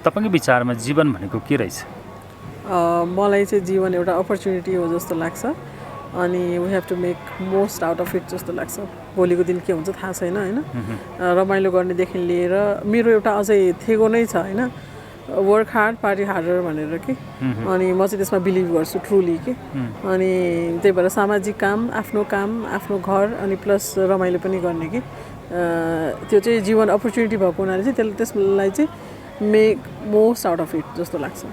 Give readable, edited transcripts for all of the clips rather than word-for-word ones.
तपाईको विचारमा जीवन भनेको के रहेछ? मलाई चाहिँ जीवन एउटा अपर्च्युनिटी हो जस्तो लाग्छ अनि we have to make most out of it जस्तो लाग्छ। भोलिको दिन के हुन्छ थाहा छैन होइन। रमाइलो गर्नेदेखि लिएर मेरो एउटा अझै थेगो नै छ होइन, वर्क हार्ड पार्टी हार्डर भनेर कि। अनि म चाहिँ त्यसमा बिलिभ गर्छु ट्रुली कि। अनि त्यही भएर सामाजिक काम, आफ्नो घर अनि प्लस रमाइलो पनि गर्ने कि। त्यो चाहिँ जीवन अपर्च्युनिटी भएको हुनाले चाहिँ त्यसलाई चाहिँ make most out of it जस्तो लाग्छ।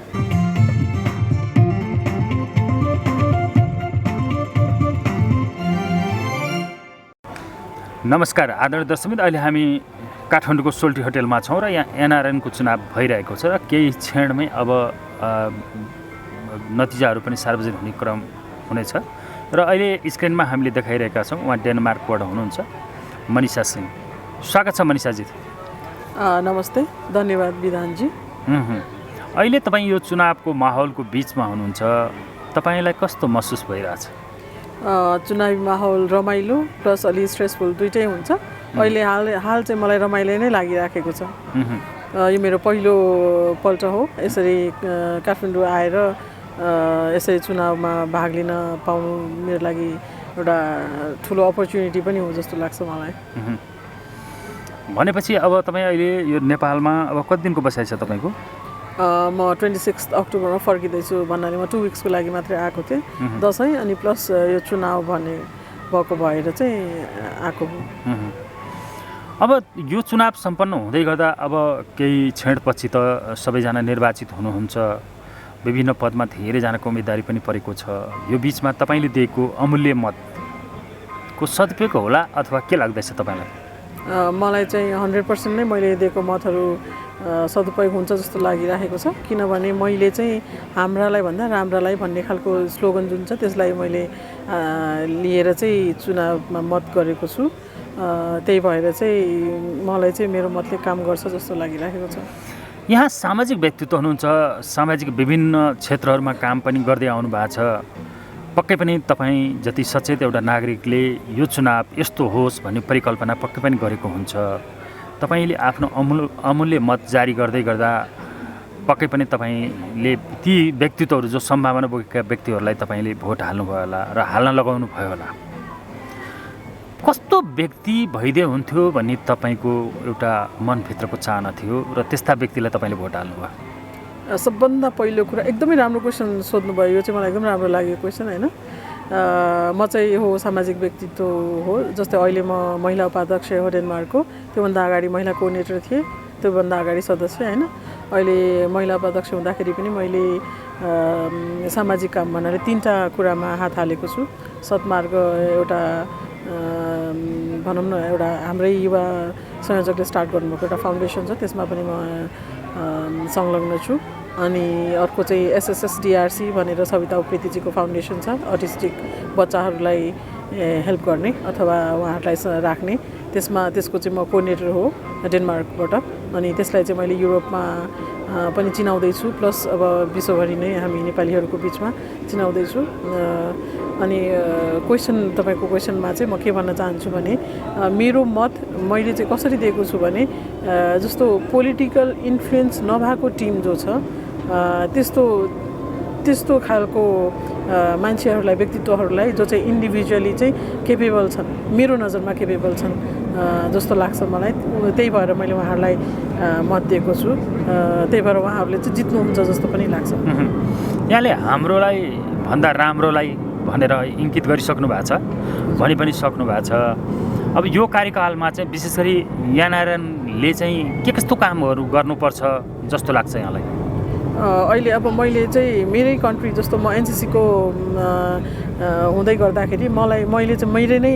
नमस्कार आदरणीय दर्शकवृन्द, अहिले हामी काठमाडौँको सोल्टी होटेलमा छौँ र यहाँ एनआरएनको चुनाव भइरहेको छ र केही क्षणमै अब नतिजाहरू पनि सार्वजनिक हुने क्रम हुनेछ। र अहिले स्क्रिनमा हामीले देखाइरहेका छौँ उहाँ डेनमार्कबाट हुनुहुन्छ मनिषा सिंह। स्वागत छ मनिषाजी। नमस्ते, धन्यवाद विधानजी। अहिले तपाईँ यो चुनावको माहौलको बिचमा हुनुहुन्छ, तपाईँलाई कस्तो महसुस भइरहेछ? चुनावी माहौल रमाइलो प्लस अलि स्ट्रेसफुल दुइटै हुन्छ। अहिले हाल चाहिँ मलाई रमाइलो नै लागिराखेको छ। यो मेरो पहिलो पल्ट हो यसरी काठमाडौँ आएर यसरी चुनावमा भाग लिन पाउनु मेरो लागि एउटा ठुलो अपर्च्युनिटी पनि हो जस्तो लाग्छ मलाई। भनेपछि अब तपाईँ अहिले यो नेपालमा अब कति दिनको बसाइ छ तपाईँको? म 26 अक्टोबरमा फर्किँदैछु भन्नाले म 2 विक्सको लागि मात्रै आएको थिएँ। दसैँ अनि प्लस यो चुनाव भएको भएर चाहिँ आएको हो। अब यो चुनाव सम्पन्न हुँदै गर्दा अब केही क्षणपछि त सबैजना निर्वाचित हुनुहुन्छ, विभिन्न पदमा धेरैजनाको उम्मेदवारी पनि परेको छ। यो बिचमा तपाईँले दिएको अमूल्य मतको सदुपयोग होला अथवा के लाग्दैछ तपाईँलाई? मलाई चाहिँ 100% नै मैले दिएको मतहरू सदुपयोग हुन्छ जस्तो लागिरहेको छ। किनभने मैले चाहिँ हाम्रालाई भन्दा राम्रालाई भन्ने खालको स्लोगन जुन छ त्यसलाई मैले लिएर चाहिँ चुनावमा मत गरेको छु। त्यही भएर चाहिँ मलाई चाहिँ मेरो मतले काम गर्छ जस्तो लागिरहेको छ। यहाँ सामाजिक व्यक्तित्व हुनुहुन्छ, सामाजिक विभिन्न क्षेत्रहरूमा काम पनि गर्दै आउनु भएको छ। पक्कै पनि तपाईँ जति सचेत एउटा नागरिकले यो चुनाव यस्तो होस् भन्ने परिकल्पना पक्कै पनि गरेको हुन्छ। तपाईँले आफ्नो अमूल्य मत जारी गर्दै गर्दा पक्कै पनि तपाईँले ती व्यक्तित्वहरू जो सम्भावना बोकेका व्यक्तिहरूलाई तपाईँले भोट हाल्नुभयो होला र हाल्न लगाउनु भयो होला। कस्तो व्यक्ति भइदिए हुन्थ्यो भन्ने तपाईँको एउटा मनभित्रको चाहना थियो र त्यस्ता व्यक्तिलाई तपाईँले भोट हाल्नुभयो? सबभन्दा पहिलो कुरा एकदमै राम्रो क्वेसन सोध्नुभयो। यो चाहिँ मलाई एकदम राम्रो लागेको क्वेसन होइन। म चाहिँ हो सामाजिक व्यक्तित्व हो। जस्तै अहिले म महिला उपाध्यक्ष हो डेनमार्कको, त्योभन्दा अगाडि महिला कोअर्डिनेटर थिएँ, त्योभन्दा अगाडि सदस्य होइन। अहिले महिला उपाध्यक्ष हुँदाखेरि पनि मैले सामाजिक काम भन्नाले 3टा कुरामा हात हालेको छु। सत्मार्ग एउटा भनौँ न एउटा हाम्रै युवा संयोजकले स्टार्ट गर्नुभएको एउटा फाउन्डेसन छ, त्यसमा पनि म संलग्न छु। अनि अर्को चाहिँ SSSDRC भनेर सविता उप्रेतीजीको फाउन्डेसन छ, अटिस्टिक बच्चाहरूलाई हेल्प गर्ने अथवा उहाँहरूलाई राख्ने। त्यसको चाहिँ म कोअर्डिनेटर हो डेनमार्कबाट। अनि त्यसलाई चाहिँ मैले युरोपमा पनि चिनाउँदैछु, प्लस अब विश्वभरि नै हामी नेपालीहरूको बिचमा चिनाउँदैछु। अनि तपाईँको क्वेसनमा चाहिँ म के भन्न चाहन्छु भने मेरो मत मैले चाहिँ कसरी दिएको छु भने जस्तो पोलिटिकल इन्फ्लुएन्स नभएको टिम जो छ त्यस्तो खालको मान्छेहरूलाई, व्यक्तित्वहरूलाई जो चाहिँ इन्डिभिजुअली चाहिँ केपेबल छन्, मेरो नजरमा केपेबल छन् जस्तो लाग्छ मलाई। त्यही भएर मैले उहाँहरूलाई मत दिएको छु। त्यही भएर उहाँहरूले चाहिँ जित्नुहुन्छ जस्तो पनि लाग्छ। यहाँले हाम्रोलाई भन्दा राम्रोलाई भनेर इङ्कित गरिसक्नु भएको छ, भनि पनि सक्नु भएको छ। अब यो कार्यकालमा चाहिँ विशेष गरी एनआरएनले चाहिँ के कस्तो कामहरू गर्नुपर्छ जस्तो लाग्छ यहाँलाई? अहिले अब मैले चाहिँ मेरै कन्ट्री जस्तो म एनसीसीको हुँदै गर्दाखेरि मैले चाहिँ मैले नै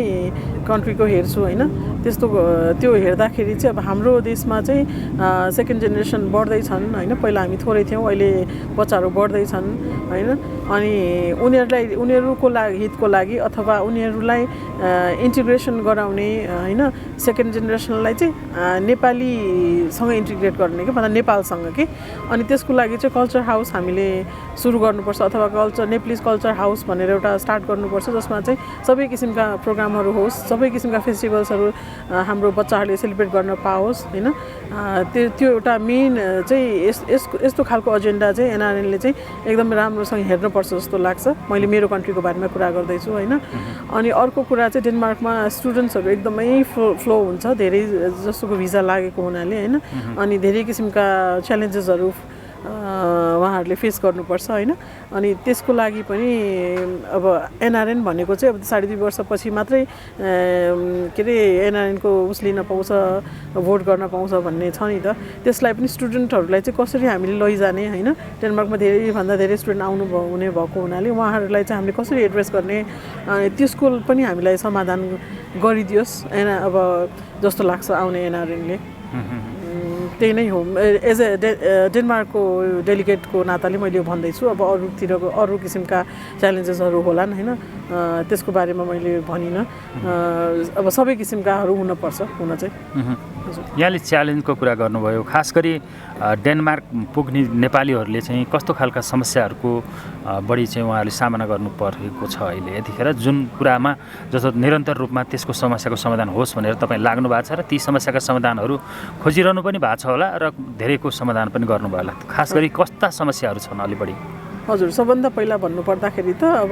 कन्ट्रीको हेर्छु होइन। त्यो हेर्दाखेरि चाहिँ अब हाम्रो देशमा चाहिँ सेकेन्ड जेनेरेसन बढ्दैछन् होइन। पहिला हामी थोरै थियौँ, अहिले बच्चाहरू बढ्दैछन् होइन। अनि उनीहरूको हितको लागि अथवा उनीहरूलाई इन्टिग्रेसन गराउने होइन, सेकेन्ड जेनेरेसनलाई चाहिँ नेपालीसँग इन्टिग्रेट गर्ने कि भन्दा नेपालसँग कि। अनि त्यसको लागि चाहिँ कल्चर हाउस हामीले सुरु गर्नुपर्छ अथवा नेप्लिज कल्चर हाउस भनेर एउटा स्टार्ट गर्नुपर्छ, जसमा चाहिँ सबै किसिमका प्रोग्रामहरू होस्, सबै किसिमका फेस्टिभल्सहरू हाम्रो बच्चाहरूले सेलिब्रेट गर्न पाओस् होइन त्यो एउटा मेन चाहिँ यस्तो खालको एजेन्डा चाहिँ एनआरएनले चाहिँ एकदमै राम्रोसँग हेर्नुपर्छ जस्तो लाग्छ मैले मेरो कन्ट्रीको बारेमा कुरा गर्दैछु होइन अनि अर्को कुरा चाहिँ डेनमार्कमा स्टुडेन्ट्सहरू एकदमै फ्लो हुन्छ धेरै जस्तोको भिजा लागेको हुनाले होइन अनि धेरै किसिमका च्यालेन्जेसहरू उहाँहरूले फेस गर्नुपर्छ होइन अनि त्यसको लागि पनि अब एनआरएन भनेको चाहिँ अब 2.5 वर्षपछि मात्रै के अरे एनआरएनको उस लिन पाउँछ भोट गर्न पाउँछ भन्ने छ नि त त्यसलाई पनि स्टुडेन्टहरूलाई चाहिँ कसरी हामीले लैजाने होइन डेनमार्कमा धेरैभन्दा धेरै स्टुडेन्ट हुने भएको हुनाले उहाँहरूलाई चाहिँ हामीले कसरी एड्रेस गर्ने त्यसको पनि हामीलाई समाधान गरिदियोस् अब जस्तो लाग्छ आउने एनआरएनले त्यही नै हो एज ए डेनमार्कको डेलिगेटको नाताले मैले भन्दैछु अब अरूतिरको अरू किसिमका च्यालेन्जेसहरू होलान् होइन त्यसको बारेमा मैले भनिनँ अब सबै किसिमकाहरू हुनपर्छ हुन चाहिँ यहाँले च्यालेन्जको कुरा गर्नुभयो खास गरी डेनमार्क पुग्ने नेपालीहरूले चाहिँ कस्तो खालका समस्याहरूको बढी चाहिँ उहाँहरूले सामना गर्नु परेको छ अहिले यतिखेर जुन कुरामा जस्तो निरन्तर रूपमा त्यसको समस्याको समाधान होस् भनेर तपाईँ लाग्नु भएको छ र ती समस्याका समाधानहरू खोजिरहनु पनि भएको छ होला र धेरैको समाधान पनि गर्नुभयो होला खास गरी कस्ता समस्याहरू छन् अलि बढी हजुर सबभन्दा पहिला भन्नुपर्दाखेरि त अब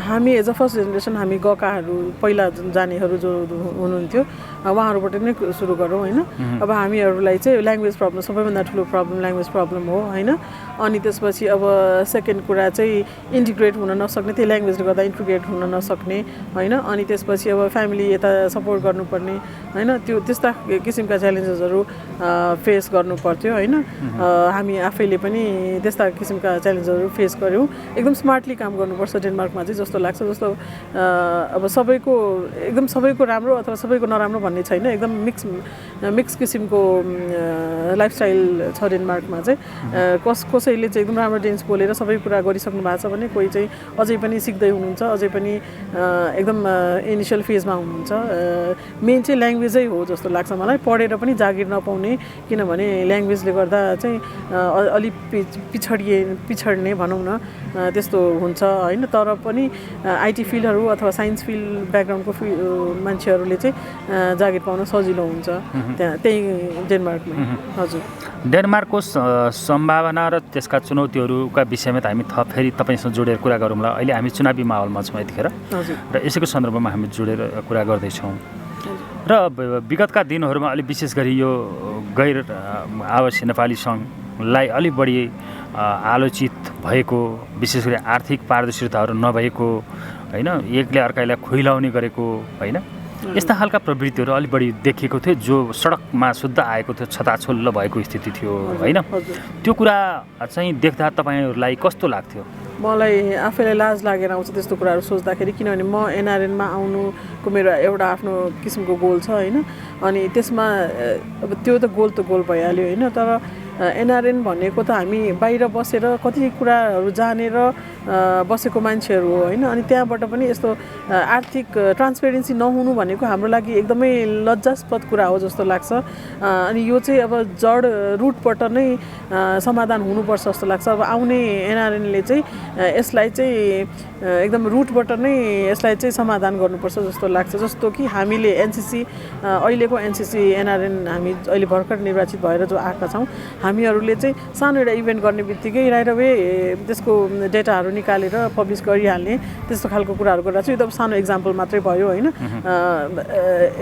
हामी एज अ फर्स्ट जेनेरेसन हामी गएकाहरू पहिला जानेहरू जो हुनुहुन्थ्यो उहाँहरूबाट नै सुरु गरौँ होइन अब हामीहरूलाई चाहिँ ल्याङ्ग्वेज प्रब्लम सबैभन्दा ठुलो प्रब्लम ल्याङ्ग्वेज प्रब्लम हो होइन अनि त्यसपछि अब सेकेन्ड कुरा चाहिँ इन्टिग्रेट हुन नसक्ने त्यो ल्याङ्ग्वेजले गर्दा इन्टिग्रेट हुन नसक्ने होइन अनि त्यसपछि अब फ्यामिली यता सपोर्ट गर्नुपर्ने होइन त्यो त्यस्ता किसिमका च्यालेन्जेसहरू फेस गर्नु पर्थ्यो होइन हामी आफैले पनि त्यस्ता किसिमका च्यालेन्जेसहरू फेस गऱ्यौँ एकदम स्मार्टली काम गर्नुपर्छ डेनमार्कमा चाहिँ जस्तो लाग्छ जस्तो अब सबैको राम्रो अथवा सबैको नराम्रो भन्ने छैन एकदम मिक्स किसिमको लाइफस्टाइल छ डेनमार्कमा चाहिँ कसैले चाहिँ एकदम राम्रो डेन्स बोलेर सबै कुरा गरिसक्नु भएको छ भने कोही चाहिँ अझै पनि सिक्दै हुनुहुन्छ अझै पनि एकदम इनिसियल फेजमा हुनुहुन्छ मेन चाहिँ ल्याङ्ग्वेजै हो जस्तो लाग्छ मलाई पढेर पनि जागिर नपाउने किनभने ल्याङ्ग्वेजले गर्दा चाहिँ अलिक पिछड्ने भनौँ न त्यस्तो हुन्छ होइन तर पनि आइटी फिल्डहरू अथवा साइन्स फिल्ड ब्याकग्राउन्डको मान्छेहरूले चाहिँ जागिर पाउन सजिलो हुन्छ त्यही डेनमार्कमा हजुर डेनमार्कको सम्भावना र त्यसका चुनौतीहरूका विषयमा त हामी थप फेरि तपाईँसँग जोडेर कुरा गरौँला अहिले हामी चुनावी माहौलमा छौँ यतिखेर र यसैको सन्दर्भमा हामी जोडेर कुरा गर्दैछौँ र विगतका दिनहरूमा अलिक विशेष गरी यो गैर आवासीय नेपाली सङ्घलाई अलिक बढी आलोचित भएको विशेष गरी आर्थिक पारदर्शिताहरू नभएको होइन एकले अर्कालाई खुइलाउने गरेको होइन यस्ता खालका प्रवृत्तिहरू अलिक बढी देखिएको थियो जो सडकमा शुद्ध आएको थियो छताछोल्ल भएको स्थिति थियो होइन त्यो कुरा चाहिँ देख्दा तपाईँहरूलाई कस्तो लाग्थ्यो मलाई आफैलाई लाज लागेर आउँछ त्यस्तो कुराहरू सोच्दाखेरि किनभने म एनआरएनमा आउनुको मेरो एउटा आफ्नो किसिमको गोल छ होइन अनि त्यसमा अब त्यो त गोल भइहाल्यो होइन तर एनआरएन भनेको त हामी बाहिर बसेर कति कुराहरू जानेर बसेको मान्छेहरू हो होइन अनि त्यहाँबाट पनि यस्तो आर्थिक ट्रान्सपेरेन्सी नहुनु भनेको हाम्रो लागि एकदमै लज्जास्पद कुरा हो जस्तो लाग्छ अनि यो चाहिँ अब जड रुटबाट नै समाधान हुनुपर्छ जस्तो लाग्छ अब आउने एनआरएनले चाहिँ यसलाई चाहिँ एकदम रुटबाट नै यसलाई चाहिँ समाधान गर्नुपर्छ जस्तो लाग्छ जस्तो कि हामीले एनसिसी अहिलेको एनसिसी एनआरएन हामी अहिले भर्खर निर्वाचित भएर जो आएका छौँ हामीहरूले चाहिँ सानो एउटा इभेन्ट गर्ने बित्तिकै राइट अवे त्यसको डेटाहरू निकालेर पब्लिस गरिहाल्ने त्यस्तो खालको कुराहरू गर्दा चाहिँ यो त सानो इक्जाम्पल मात्रै भयो होइन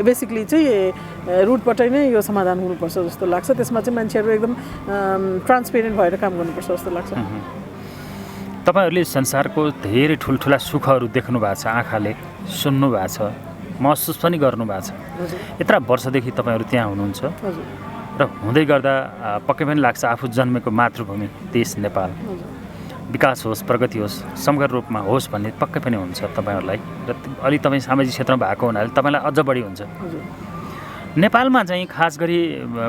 बेसिकली चाहिँ रुटबाटै नै यो समाधान हुनुपर्छ जस्तो लाग्छ त्यसमा चाहिँ मान्छेहरू एकदम ट्रान्सपेरेन्ट भएर काम गर्नुपर्छ जस्तो लाग्छ तपाईँहरूले संसारको धेरै ठुल्ठुला सुखहरू देख्नु भएको छ आँखाले सुन्नु भएको छ महसुस पनि गर्नु भएको छ यत्र वर्षदेखि तपाईँहरू त्यहाँ हुनुहुन्छ र हुँदै गर्दा पक्कै पनि लाग्छ आफू जन्मेको मातृभूमि देश नेपाल विकास होस् प्रगति होस् समग्र रूपमा होस् भन्ने पक्कै पनि हुन्छ तपाईँहरूलाई र अलि तपाईँ सामाजिक क्षेत्रमा भएको हुनाले तपाईँलाई अझ बढी हुन्छ नेपालमा चाहिँ खास गरी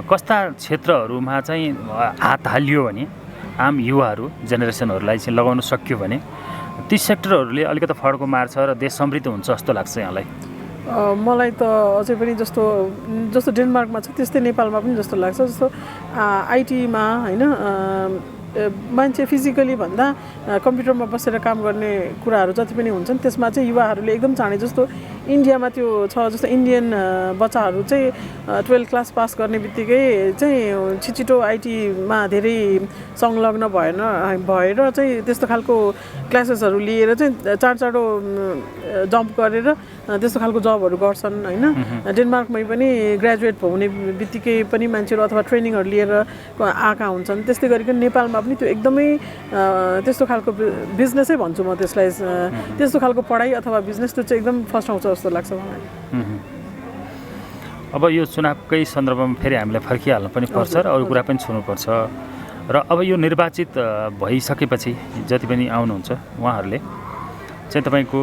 कस्ता क्षेत्रहरूमा चाहिँ हात हालियो भने आम युवाहरू जेनेरेसनहरूलाई चाहिँ लगाउन सक्यो भने ती सेक्टरहरूले अलिकति फड्को मार्छ र देश समृद्ध हुन्छ जस्तो लाग्छ यहाँलाई मलाई त अझै पनि जस्तो डेनमार्कमा छ त्यस्तै नेपालमा पनि जस्तो लाग्छ जस्तो आइटीमा होइन मान्छे फिजिकली भन्दा कम्प्युटरमा बसेर काम गर्ने कुराहरू जति पनि हुन्छन् त्यसमा चाहिँ युवाहरूले एकदम चाँडै जस्तो इन्डियामा त्यो छ जस्तो इन्डियन बच्चाहरू चाहिँ 12 क्लास पास गर्ने बित्तिकै चाहिँ छिटो आइटीमा धेरै संलग्न भएर चाहिँ त्यस्तो खालको क्लासेसहरू लिएर चाहिँ चाँडो जम्प गरेर त्यस्तो खालको जबहरू गर्छन् होइन। डेनमार्कमै पनि ग्रेजुएट हुने बित्तिकै पनि मान्छेहरू अथवा ट्रेनिङहरू लिएर आएका हुन्छन्। त्यस्तै गरिकन नेपालमा पनि त्यो एकदमै त्यस्तो खालको बिजनेसै भन्छु म त्यसलाई, त्यस्तो खालको पढाइ अथवा बिजनेस त्यो चाहिँ एकदम फर्स्ट आउँछ जस्तो लाग्छ मलाई। अब यो चुनावकै सन्दर्भमा फेरि हामीलाई फर्किहाल्नु पनि पर्छ र अरू कुरा पनि छुनुपर्छ र अब यो निर्वाचित भइसकेपछि जति पनि आउनुहुन्छ उहाँहरूले चाहिँ तपाईँको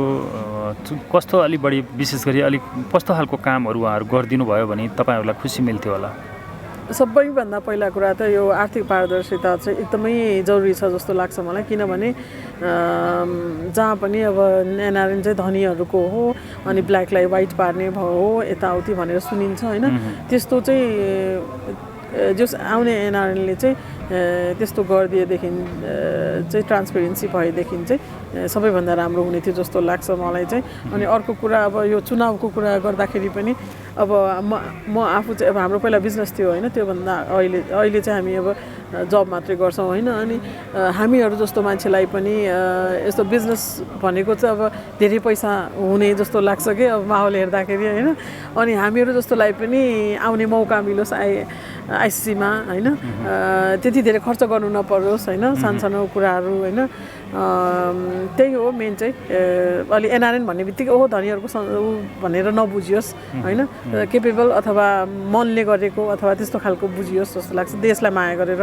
कस्तो अलि बढी विशेष गरी अलिक कस्तो खालको कामहरू उहाँहरू गरिदिनु भयो भने तपाईँहरूलाई खुसी मिल्थ्यो होला? सबैभन्दा पहिला कुरा त यो आर्थिक पारदर्शिता चाहिँ एकदमै जरुरी छ जस्तो लाग्छ मलाई। किनभने जहाँ पनि अब एनआरएन चाहिँ धनीहरूको हो अनि ब्ल्याकलाई वाइट पार्ने भयो हो यताउति भनेर सुनिन्छ होइन। त्यस्तो चाहिँ जस आउने एनआरएनले चाहिँ त्यस्तो गरिदिएदेखि चाहिँ ट्रान्सपेरेन्सी भएदेखि चाहिँ सबैभन्दा राम्रो हुने थियो जस्तो लाग्छ मलाई चाहिँ। अनि अर्को कुरा अब यो चुनावको कुरा गर्दाखेरि पनि अब म आफू चाहिँ अब हाम्रो पहिला बिजनेस थियो होइन, त्योभन्दा अहिले चाहिँ हामी अब जब मात्रै गर्छौँ होइन। अनि हामीहरू जस्तो मान्छेलाई पनि यस्तो बिजनेस भनेको चाहिँ अब धेरै पैसा हुने जस्तो लाग्छ कि अब माहौल हेर्दाखेरि होइन। अनि हामीहरू जस्तोलाई पनि आउने मौका मिलोस् आइसिसीमा होइन, त्यति धेरै खर्च गर्नु नपरोस् होइन, सानसानो कुराहरू होइन। त्यही हो मेन चाहिँ। अलि एनआरएन भन्ने बित्तिकै ओहो धनीहरूको भनेर नबुझियोस् होइन, केपेबल अथवा मनले गरेको अथवा त्यस्तो खालको बुझियोस् जस्तो लाग्छ। देशलाई माया गरेर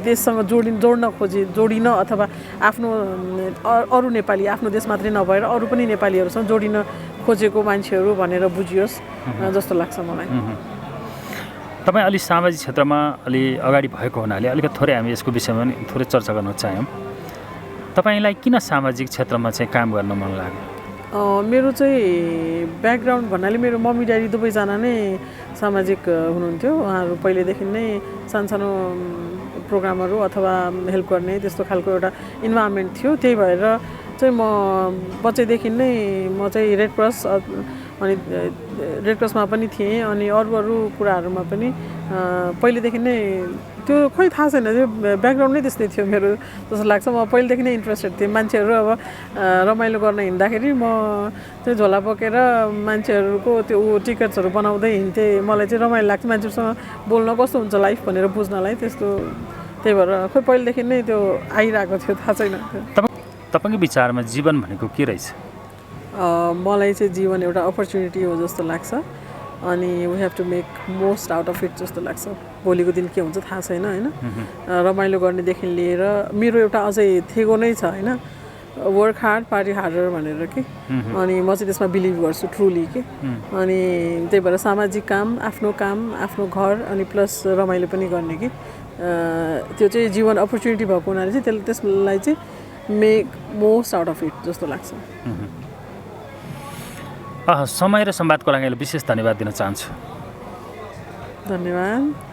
देशसँग जोडिन अथवा आफ्नो अरू नेपाली आफ्नो देश मात्रै नभएर अरू पनि नेपालीहरूसँग जोडिन खोजेको मान्छेहरू भनेर बुझियोस् जस्तो लाग्छ मलाई। तपाईँ अलि सामाजिक क्षेत्रमा अलि अगाडि भएको हुनाले अलिकति थोरै हामी यसको विषयमा पनि थोरै चर्चा गर्न चाह्यौँ। तपाईँलाई किन सामाजिक क्षेत्रमा चाहिँ काम गर्न मन लाग्यो? मेरो चाहिँ ब्याकग्राउन्ड भन्नाले मेरो मम्मी ड्याडी दुवैजना नै सामाजिक हुनुहुन्थ्यो। उहाँहरू पहिलेदेखि नै सानसानो प्रोग्रामहरू अथवा हेल्प गर्ने त्यस्तो खालको एउटा इन्भाइरोमेन्ट थियो। त्यही भएर चाहिँ म बच्चैदेखि नै म चाहिँ रेड क्रसमा पनि थिएँ अनि अरू कुराहरूमा पनि पहिलेदेखि नै त्यो खोइ थाहा छैन, त्यो ब्याकग्राउन्ड नै त्यस्तै थियो मेरो जस्तो लाग्छ। म पहिलेदेखि नै इन्ट्रेस्टेड थिएँ। मान्छेहरू अब रमाइलो गर्न हिँड्दाखेरि म त्यो झोला बोकेर मान्छेहरूको त्यो टिकट्सहरू बनाउँदै हिँड्थेँ। मलाई चाहिँ रमाइलो लाग्थ्यो मान्छेहरूसँग बोल्न कस्तो हुन्छ लाइफ भनेर बुझ्नलाई त्यस्तो। त्यही भएर खोइ पहिलेदेखि नै त्यो आइरहेको थियो, थाहा छैन। तपाईँको विचारमा जीवन भनेको के रहेछ? मलाई चाहिँ जीवन एउटा अपर्च्युनिटी हो जस्तो लाग्छ अनि we have to make most out of it जस्तो लाग्छ। भोलिको दिन के हुन्छ थाहा छैन होइन। रमाइलो गर्नेदेखि लिएर मेरो एउटा अझै थेगो नै छ होइन, वर्क हार्ड पार्टी हार्डर भनेर कि। अनि म चाहिँ त्यसमा बिलिभ गर्छु ट्रुली कि। अनि त्यही भएर सामाजिक काम आफ्नो घर अनि प्लस रमाइलो पनि गर्ने कि। त्यो चाहिँ जीवन अपर्च्युनिटी भएको हुनाले चाहिँ त्यसलाई चाहिँ make most out of it जस्तो लाग्छ। समय र संवादको लागि विशेष धन्यवाद दिन चाहन्छु। धन्यवाद।